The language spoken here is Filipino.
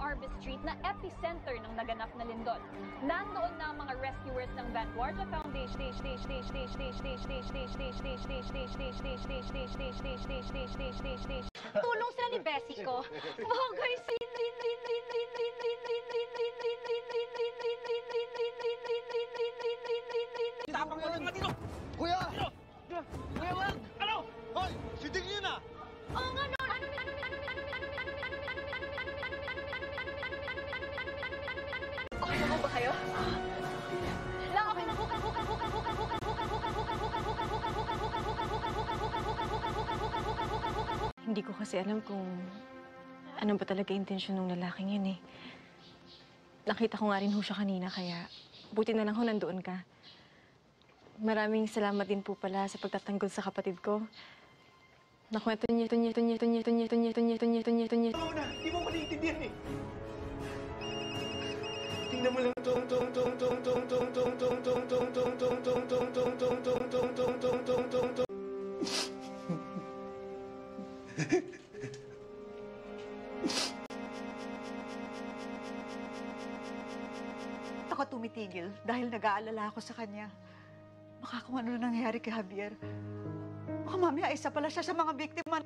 Harvest Street na epicenter ng naganap na lindol. Nandoon na ang mga rescuers ng Vanguardia Foundation. Tulong sila ni Bessie ko. Bagay Tapang mo naman dito! Kuya! Kuya, wag! Ano? Hoy! Siting yun ah! Oo nga, okay na ba kayo? Lang, okay na. Hindi ko kasi alam kung ano ba talaga intensyon ng lalaking yun eh. Nakita ko nga rin ho siya kanina, kaya buti na lang ho nandoon ka. Maraming salamat din po pala sa pagtatanggol sa kapatid ko. Nakwento niya. Ano na? Hindi mo maliintindihan eh! Tingnan mo lang Ako tumitigil dahil nag-aalala ako sa kanya. Baka kung ano na nangyayari kay Javier. Baka mamaya isa pala siya sa mga biktima.